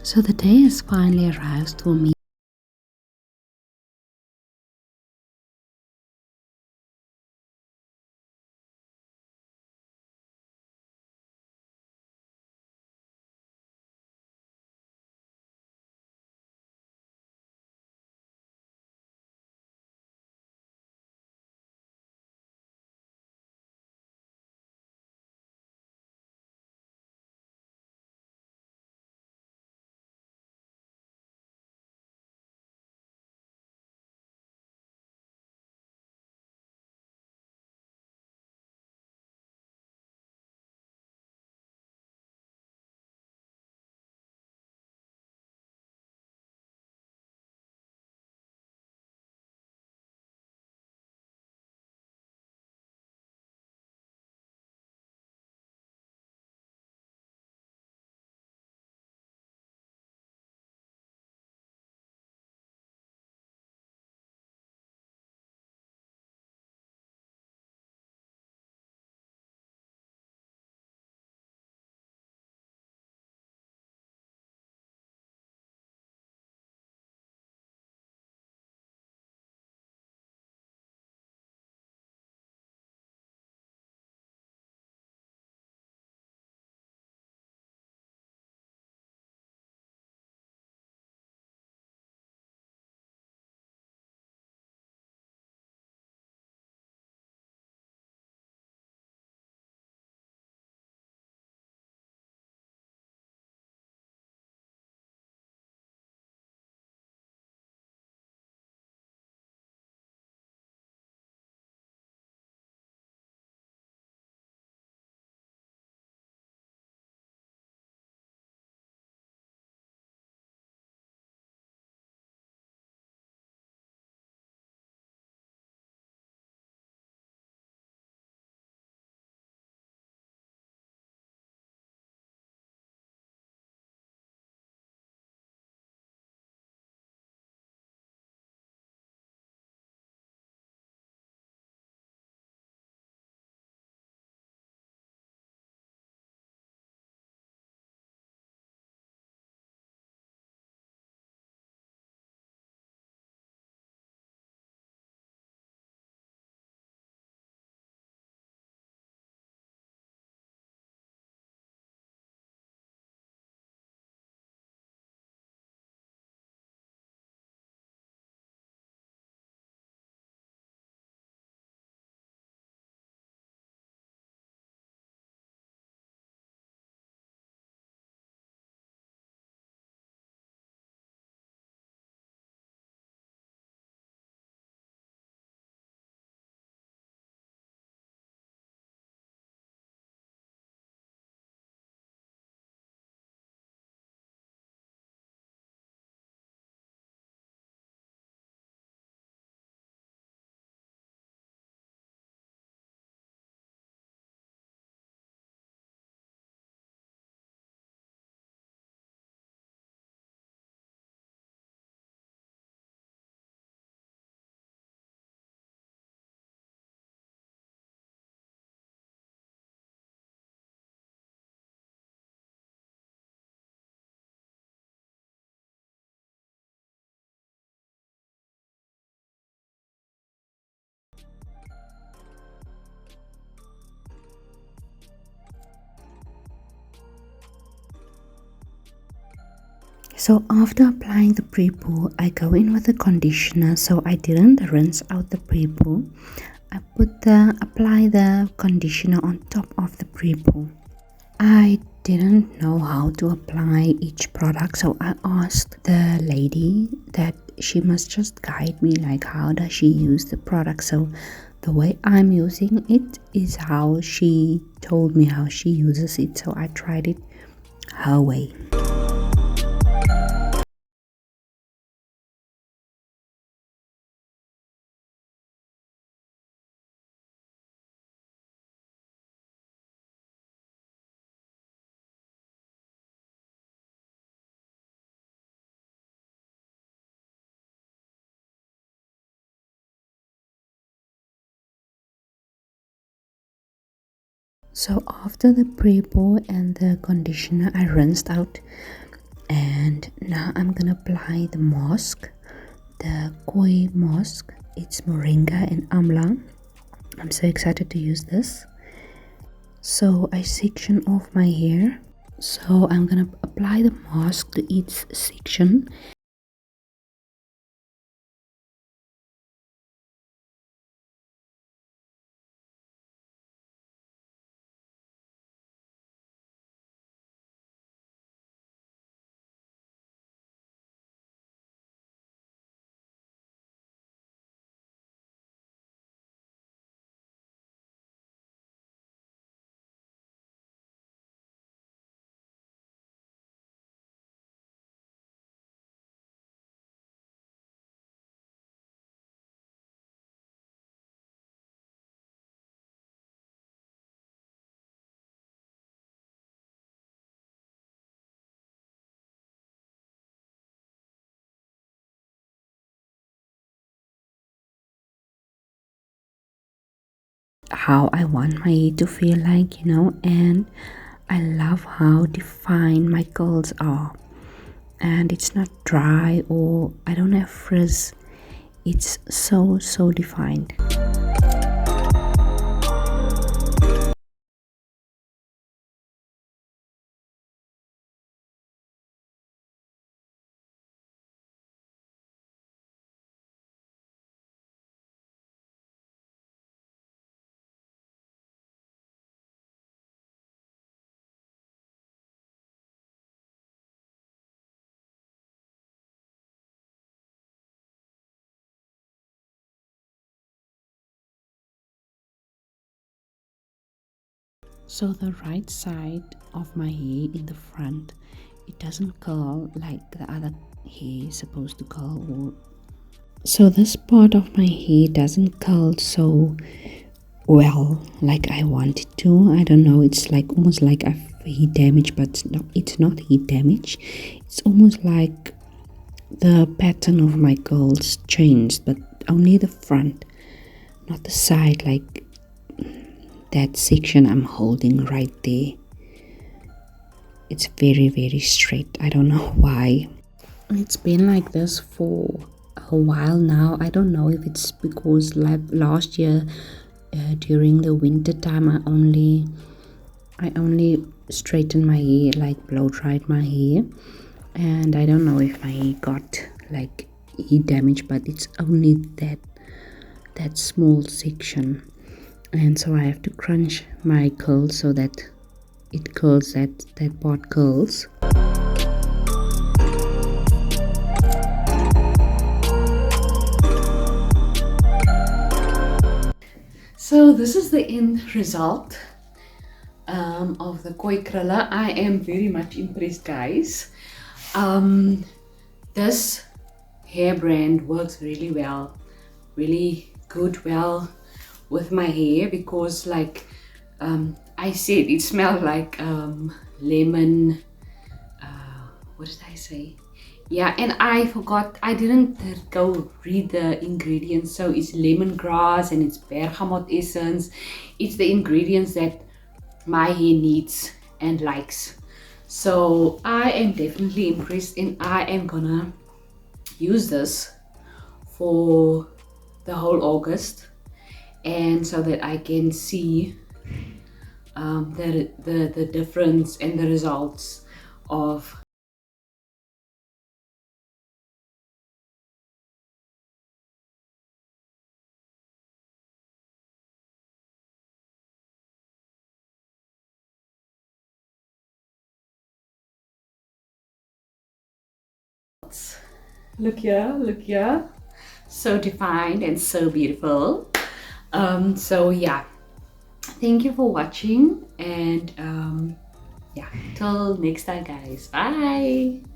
So the day has finally arrived for me. So after applying the pre-poo, I go in with the conditioner. So I didn't rinse out the pre-poo. I apply the conditioner on top of the pre-poo. I didn't know how to apply each product, so I asked the lady that she must just guide me, like how does she use the product. So the way I'm using it is how she told me how she uses it, so I tried it her way. So after the pre-poo and the conditioner, I rinsed out, and Now I'm gonna apply the mask, the KHOI mask. It's moringa and amla. I'm so excited to use this. So I section off my hair. So I'm gonna apply the mask to each section. How I want my hair to feel like, and I love how defined my curls are, and it's not dry or I don't have frizz. It's so defined. So the right side of my hair in the front, it doesn't curl like the other hair is supposed to curl. So this part of my hair doesn't curl so well like I want it to. I don't know, it's like almost like I've heat damage, but it's not heat damage. It's almost like the pattern of my curls changed, but only the front, not the side, like that section I'm holding right there. It's very straight. I don't know why. It's been like this for a while now. I don't know if it's because like last year during the winter time I only straightened my hair, like blow dried my hair, and I don't know if my hair got like heat damage, but it's only that small section, and so I have to crunch my curls so that it curls, that part curls. So this is the end result of the KHOI KRULLE. I am very much impressed, guys. This hair brand works really well, really good, well with my hair, because like I said, it smelled like lemon. What did I say? Yeah, and I forgot, I didn't go read the ingredients. So it's lemongrass and it's bergamot essence. It's the ingredients that my hair needs and likes. So I am definitely impressed, and I am gonna use this for the whole August, and so that I can see the difference and the results of look here, look here, so defined and so beautiful. So yeah, thank you for watching, and yeah, till next time, guys. Bye.